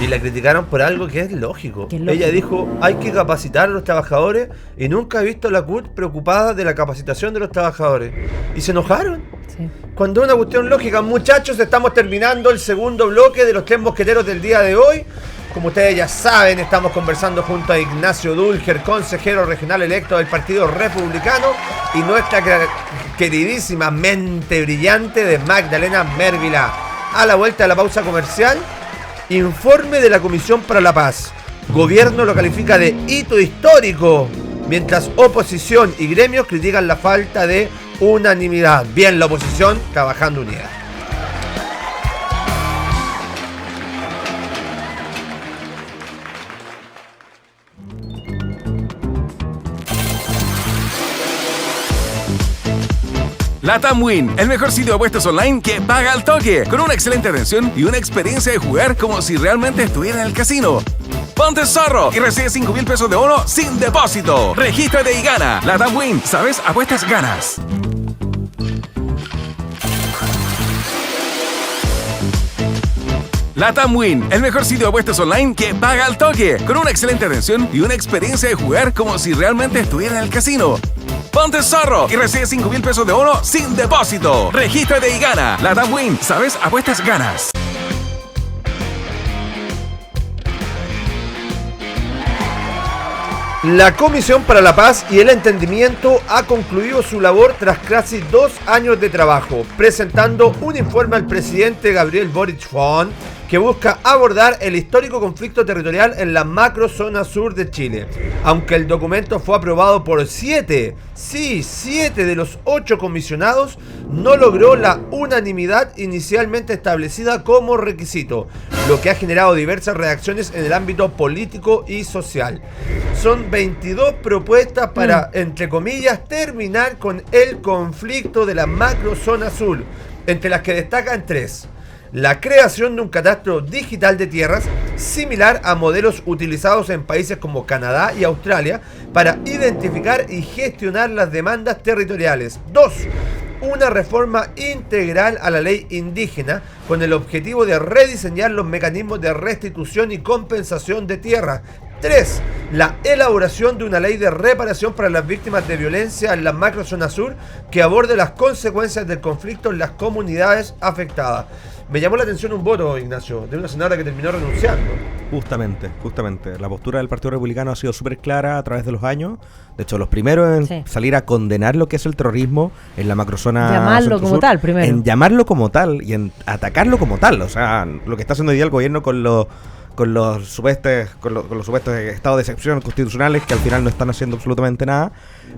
Y la criticaron por algo que es lógico. Ella dijo, hay que capacitar a los trabajadores y nunca he visto a la CUT preocupada de la capacitación de los trabajadores. Y se enojaron. Sí. Cuando es una cuestión lógica, muchachos, estamos terminando el segundo bloque de los Tres Mosqueteros del día de hoy. Como ustedes ya saben, estamos conversando junto a Ignacio Dulger, consejero regional electo del Partido Republicano, y nuestra queridísima mente brillante de Magdalena Mérvila. A la vuelta de la pausa comercial, informe de la Comisión para la Paz. Gobierno lo califica de hito histórico, mientras oposición y gremios critican la falta de unanimidad. Bien, la oposición trabajando unida. LATAM Win, el mejor sitio de apuestas online que paga al toque, con una excelente atención y una experiencia de jugar como si realmente estuviera en el casino. Ponte zorro y recibe 5,000 pesos de bono sin depósito. Regístrate y gana. LATAM Win, ¿sabes? Apuestas ganas. LATAM Win, el mejor sitio de apuestas online que paga al toque, con una excelente atención y una experiencia de jugar como si realmente estuviera en el casino. Ponte zorro y recibe 5,000 pesos de bono sin depósito. Regístrate y gana. LATAM Win. ¿Sabes? Apuestas ganas. La Comisión para la Paz y el Entendimiento ha concluido su labor tras casi 2 años de trabajo, presentando un informe al presidente Gabriel Boric que busca abordar el histórico conflicto territorial en la macrozona sur de Chile. Aunque el documento fue aprobado por 7 de los 8 comisionados, no logró la unanimidad inicialmente establecida como requisito, lo que ha generado diversas reacciones en el ámbito político y social. Son 22 propuestas para, entre comillas, terminar con el conflicto de la macrozona sur, entre las que destacan 3. La creación de un catastro digital de tierras similar a modelos utilizados en países como Canadá y Australia para identificar y gestionar las demandas territoriales. 2. Una reforma integral a la ley indígena con el objetivo de rediseñar los mecanismos de restitución y compensación de tierras. 3. La elaboración de una ley de reparación para las víctimas de violencia en la macrozona sur que aborde las consecuencias del conflicto en las comunidades afectadas. Me llamó la atención un voto, Ignacio, de una senadora que terminó renunciando. Justamente. La postura del Partido Republicano ha sido súper clara a través de los años. De hecho, los primeros en salir a condenar lo que es el terrorismo en la macrozona llamarlo como tal, primero. En llamarlo como tal y en atacarlo como tal. O sea, lo que está haciendo hoy día el gobierno con los supuestos estados de excepción constitucionales que al final no están haciendo absolutamente nada.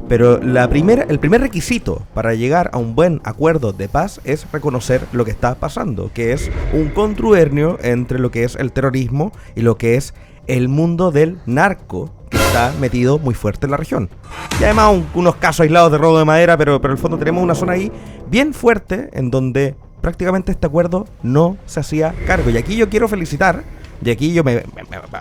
Pero el primer requisito para llegar a un buen acuerdo de paz es reconocer lo que está pasando, que es un contubernio entre lo que es el terrorismo y lo que es el mundo del narco, que está metido muy fuerte en la región. Y además unos casos aislados de robo de madera, pero en el fondo tenemos una zona ahí bien fuerte en donde prácticamente este acuerdo no se hacía cargo. Y aquí yo quiero felicitar, y aquí yo me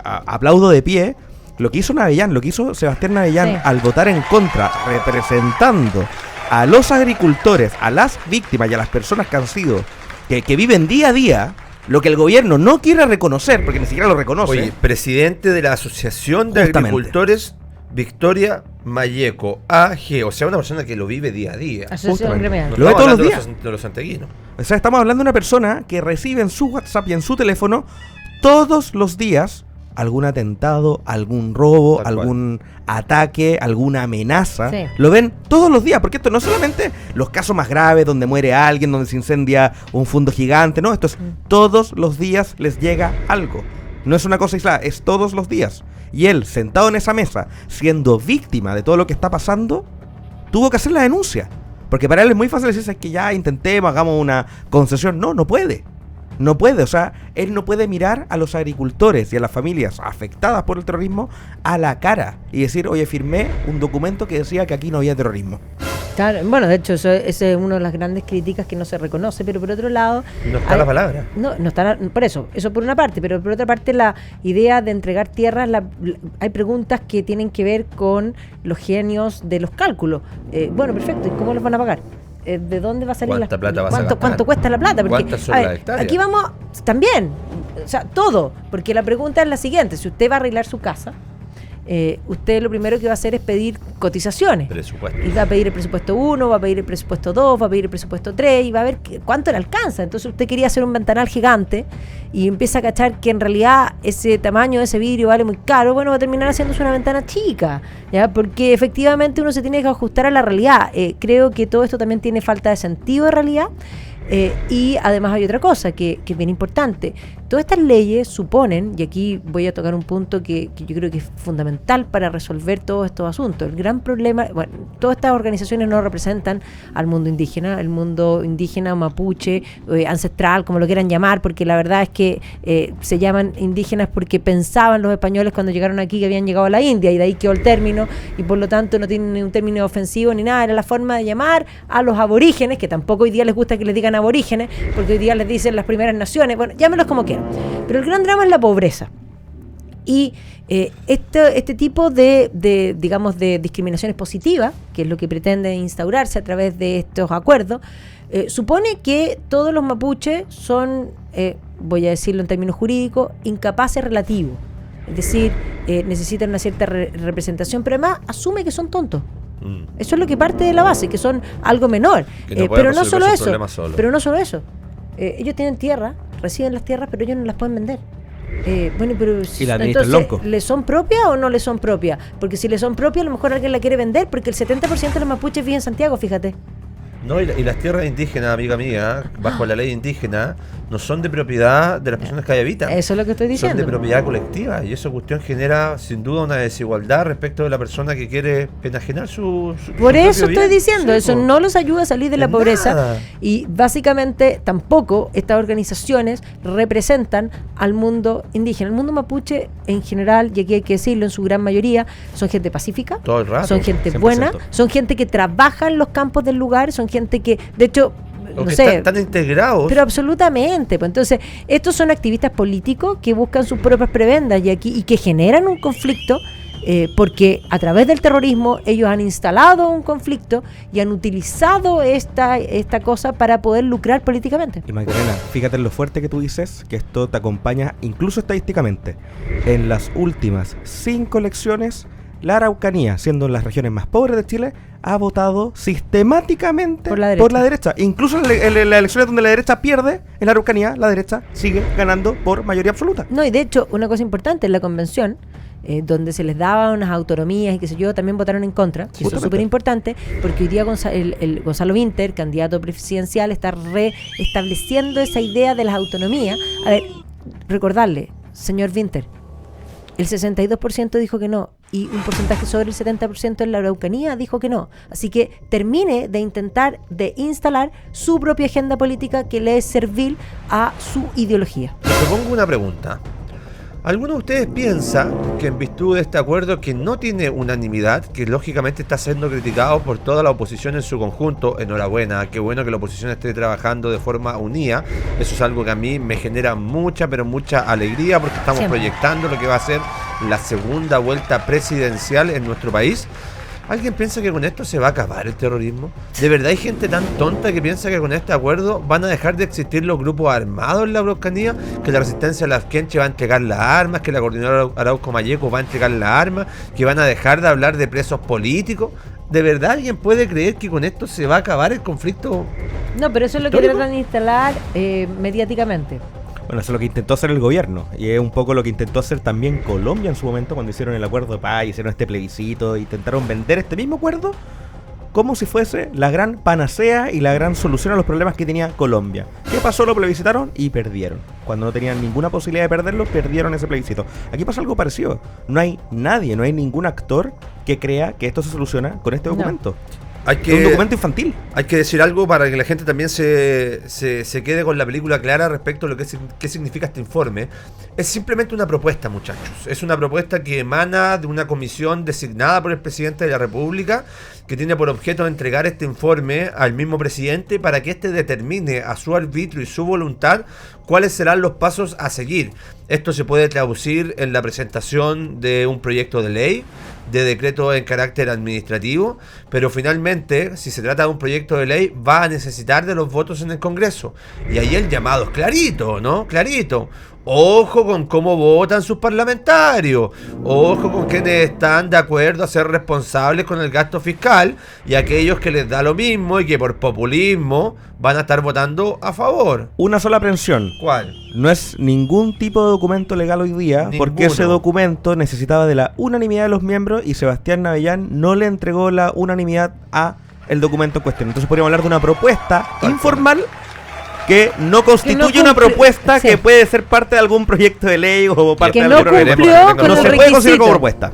aplaudo de pie, lo que hizo Sebastián Navellán al votar en contra, representando a los agricultores, a las víctimas y a las personas que han sido, que viven día a día, lo que el gobierno no quiere reconocer, porque ni siquiera lo reconoce. Oye, presidente de la Asociación de Agricultores Victoria Malleco, AG, o sea, una persona que lo vive día a día. Asociación gremial. Lo ve todos los días. De los santiaguinos. O sea, estamos hablando de una persona que recibe en su WhatsApp y en su teléfono todos los días algún atentado, algún robo, algún ataque, alguna amenaza. Sí. Lo ven todos los días, porque esto no es solamente los casos más graves donde muere alguien, donde se incendia un fondo gigante, no, esto es todos los días les llega algo. No es una cosa aislada, es todos los días. Y él, sentado en esa mesa, siendo víctima de todo lo que está pasando, tuvo que hacer la denuncia. Porque para él es muy fácil decirse que ya intentemos, hagamos una concesión. No puede. No puede, o sea, él no puede mirar a los agricultores y a las familias afectadas por el terrorismo a la cara y decir, oye, firmé un documento que decía que aquí no había terrorismo. Claro, bueno, de hecho, esa es una de las grandes críticas que no se reconoce, pero por otro lado... No está la palabra. No está, por eso por una parte, pero por otra parte la idea de entregar tierras, hay preguntas que tienen que ver con los genios de los cálculos. Bueno, perfecto, ¿y cómo los van a pagar? ¿De dónde va a salir ¿Cuánta plata vas a gastar? ¿Cuánto cuesta la plata? Porque, ¿cuántas son las hectáreas? Aquí vamos también, o sea, todo, porque la pregunta es la siguiente: si usted va a arreglar su casa, usted lo primero que va a hacer es pedir cotizaciones. Presupuesto. Y va a pedir el presupuesto 1, va a pedir el presupuesto 2, va a pedir el presupuesto 3 y va a ver cuánto le alcanza. Entonces usted quería hacer un ventanal gigante y empieza a cachar que en realidad ese tamaño de ese vidrio vale muy caro. Bueno, va a terminar haciéndose una ventana chica, ¿ya? Porque efectivamente uno se tiene que ajustar a la realidad. Creo que todo esto también tiene falta de sentido de realidad. Y además hay otra cosa que es bien importante. Todas estas leyes suponen, y aquí voy a tocar un punto que yo creo que es fundamental para resolver todos estos asuntos. El gran problema, bueno, todas estas organizaciones no representan al mundo indígena, el mundo indígena, mapuche, ancestral, como lo quieran llamar, porque la verdad es que se llaman indígenas porque pensaban los españoles cuando llegaron aquí que habían llegado a la India, y de ahí quedó el término, y por lo tanto no tienen ni un término ofensivo ni nada. Era la forma de llamar a los aborígenes, que tampoco hoy día les gusta que les digan aborígenes, porque hoy día les dicen las primeras naciones. Bueno, llámenlos como quieran. Pero el gran drama es la pobreza. Y este tipo de digamos, de discriminaciones positivas, que es lo que pretende instaurarse a través de estos acuerdos, supone que todos los mapuches son, voy a decirlo en términos jurídicos, incapaces relativos. Es decir, necesitan una cierta representación, pero además asume que son tontos. Eso es lo que parte de la base, que son algo menor. Pero no solo eso. Ellos tienen tierra, reciben las tierras, pero ellos no las pueden vender. Pero y la entonces, ¿le son propias o no le son propias? Porque si le son propias, a lo mejor alguien la quiere vender, porque el 70% de los mapuches vive en Santiago, fíjate. No, y las tierras indígenas, amiga mía, bajo la ley indígena, no son de propiedad de las personas que ahí habitan. Eso es lo que estoy diciendo. Son de propiedad colectiva, y esa cuestión genera sin duda una desigualdad respecto de la persona que quiere enajenar su Por eso estoy bien. diciendo, Sí, eso no los ayuda a salir de la pobreza. Nada. Y básicamente tampoco estas organizaciones representan al mundo indígena. El mundo mapuche en general, y aquí hay que decirlo, en su gran mayoría, son gente pacífica, todo el rato, son gente 100%. buena, son gente que trabaja en los campos del lugar, son gente que, de hecho, no sé, están integrados. Pero absolutamente. Pues entonces, estos son activistas políticos que buscan sus propias prebendas y que generan un conflicto, porque a través del terrorismo ellos han instalado un conflicto y han utilizado esta cosa para poder lucrar políticamente. Y Magdalena, fíjate en lo fuerte que tú dices, que esto te acompaña incluso estadísticamente. En las últimas 5 elecciones, la Araucanía, siendo las regiones más pobres de Chile, ha votado sistemáticamente por la derecha. Incluso en las elecciones donde la derecha pierde, en la Araucanía, la derecha sigue ganando por mayoría absoluta. No, y de hecho, una cosa importante, en la convención, donde se les daba unas autonomías y qué sé yo, también votaron en contra. Y eso es súper importante, porque hoy día Gonzalo Vinter, candidato presidencial, está reestableciendo esa idea de las autonomías. A ver, recordarle, señor Vinter, el 62% dijo que no, y un porcentaje sobre el 70% en la Araucanía dijo que no. Así que termine de intentar de instalar su propia agenda política que le es servil a su ideología. Te pongo una pregunta. ¿Alguno de ustedes piensa que en virtud de este acuerdo, que no tiene unanimidad, que lógicamente está siendo criticado por toda la oposición en su conjunto? Enhorabuena, qué bueno que la oposición esté trabajando de forma unida. Eso es algo que a mí me genera mucha, pero mucha alegría, porque estamos proyectando lo que va a ser la segunda vuelta presidencial en nuestro país. ¿Alguien piensa que con esto se va a acabar el terrorismo? ¿De verdad hay gente tan tonta que piensa que con este acuerdo van a dejar de existir los grupos armados en la Araucanía? ¿Que la resistencia lafkenche va a entregar las armas? ¿Que la coordinadora Arauco Mayeco va a entregar las armas? ¿Que van a dejar de hablar de presos políticos? ¿De verdad alguien puede creer que con esto se va a acabar el conflicto? No, pero eso es lo que tratan de instalar mediáticamente. Bueno, eso es lo que intentó hacer el gobierno, y es un poco lo que intentó hacer también Colombia en su momento cuando hicieron el acuerdo de paz, hicieron este plebiscito, intentaron vender este mismo acuerdo como si fuese la gran panacea y la gran solución a los problemas que tenía Colombia. ¿Qué pasó? Lo plebiscitaron y perdieron. Cuando no tenían ninguna posibilidad de perderlo, perdieron ese plebiscito. Aquí pasa algo parecido. No hay nadie, no hay ningún actor que crea que esto se soluciona con este documento. Es un documento infantil. Hay que decir algo para que la gente también se quede con la película clara respecto a lo que qué significa este informe. Es simplemente una propuesta, muchachos. Es una propuesta que emana de una comisión designada por el presidente de la República, que tiene por objeto entregar este informe al mismo presidente para que éste determine a su arbitrio y su voluntad cuáles serán los pasos a seguir. Esto se puede traducir en la presentación de un proyecto de ley, de decreto en carácter administrativo, pero finalmente, si se trata de un proyecto de ley, va a necesitar de los votos en el Congreso. Y ahí el llamado es clarito, ¿no? Clarito. Ojo con cómo votan sus parlamentarios. Ojo con quienes están de acuerdo a ser responsables con el gasto fiscal y aquellos que les da lo mismo y que por populismo van a estar votando a favor. Una sola aprehensión. ¿Cuál? No es ningún tipo de documento legal hoy día, porque ese documento necesitaba de la unanimidad de los miembros y Sebastián Navellán no le entregó la unanimidad a el documento en cuestión. Entonces podríamos hablar de una propuesta informal que no constituye una propuesta que puede ser parte de algún proyecto de ley o parte de algún programa. No se puede considerar como propuesta.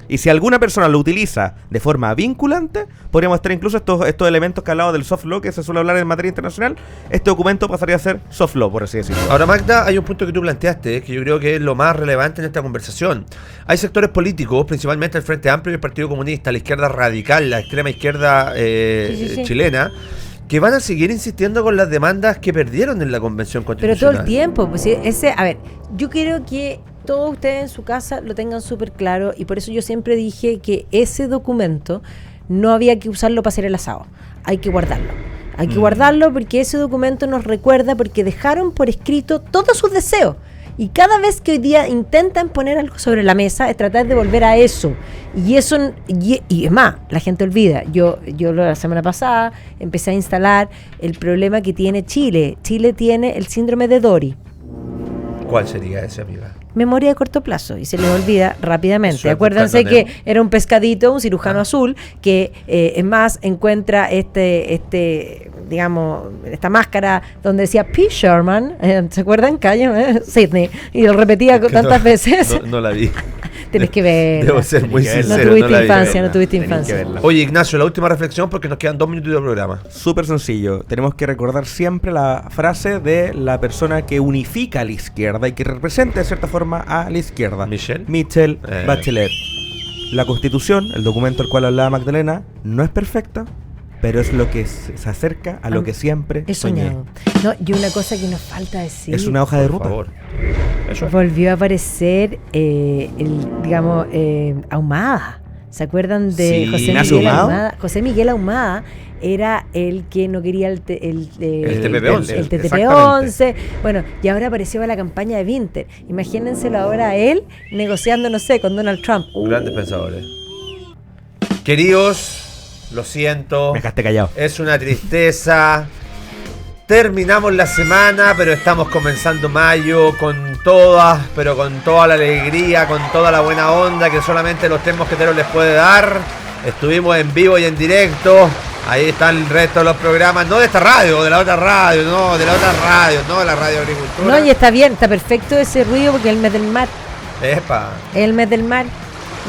Y si alguna persona lo utiliza de forma vinculante, podríamos estar incluso estos elementos que hablaba del soft law, que se suele hablar en materia internacional. Este documento pasaría a ser soft law, por así decirlo. Ahora, Magda, hay un punto que tú planteaste, que yo creo que es lo más relevante en esta conversación. Hay sectores políticos, principalmente el Frente Amplio y el Partido Comunista, la izquierda radical, la extrema izquierda chilena, que van a seguir insistiendo con las demandas que perdieron en la Convención Constitucional. Pero todo el tiempo, pues a ver, yo quiero que todos ustedes en su casa lo tengan súper claro, y por eso yo siempre dije que ese documento no había que usarlo para hacer el asado, hay que guardarlo. Hay que guardarlo porque ese documento nos recuerda, porque dejaron por escrito todos sus deseos. Y cada vez que hoy día intentan poner algo sobre la mesa es tratar de volver a eso. Y eso, y es más, la gente olvida. Yo la semana pasada empecé a instalar el problema que tiene Chile. Chile tiene el síndrome de Dory. ¿Cuál sería ese, amiga? Memoria de corto plazo, y se les olvida rápidamente. Acuérdense que era un pescadito, un cirujano azul, que es más, encuentra digamos, esta máscara donde decía P. Sherman, ¿se acuerdan? Sydney, y lo repetía tantas veces. No la vi. Tienes que ver. Debo ser muy sincero. No tuviste infancia. Oye, Ignacio, la última reflexión porque nos quedan 2 minutos de programa. Súper sencillo. Tenemos que recordar siempre la frase de la persona que unifica a la izquierda y que representa de cierta forma a la izquierda. Michelle Bachelet. La Constitución, el documento al cual hablaba Magdalena, no es perfecta, pero es lo que se acerca a lo que siempre soñé. No, y una cosa que nos falta decir. Es una hoja de ruta. Por favor. Eso. Volvió a aparecer, Ahumada. ¿Se acuerdan de José Miguel Ahumada? José Miguel Ahumada era el que no quería el TTP-11. El TTP-11. Bueno, y ahora apareció la campaña de Winter. Imagínenselo ahora a él negociando, no sé, con Donald Trump. Grandes pensadores. Queridos, lo siento. Me dejaste callado. Es una tristeza. Terminamos la semana, pero estamos comenzando mayo con toda la alegría, con toda la buena onda que solamente los Tres Mosqueteros les puede dar. Estuvimos en vivo y en directo. Ahí están el resto de los programas, no de esta radio, de la otra radio, no de la Radio Agricultura. No, y está bien, está perfecto ese ruido porque es el mes del mar. Epa. Es el mes del mar.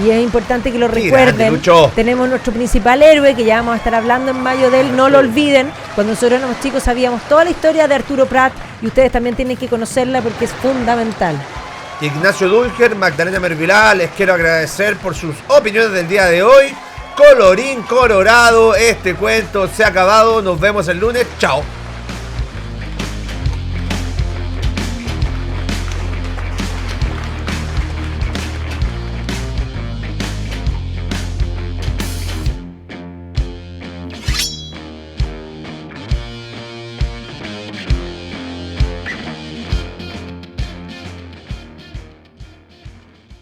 Y es importante que lo recuerden. Grande, Lucho. Tenemos nuestro principal héroe, que ya vamos a estar hablando en mayo de él. No lo olviden. Cuando nosotros éramos chicos sabíamos toda la historia de Arturo Prat. Y ustedes también tienen que conocerla porque es fundamental. Ignacio Dulger, Magdalena Mervilá, les quiero agradecer por sus opiniones del día de hoy. Colorín colorado, este cuento se ha acabado. Nos vemos el lunes. Chao.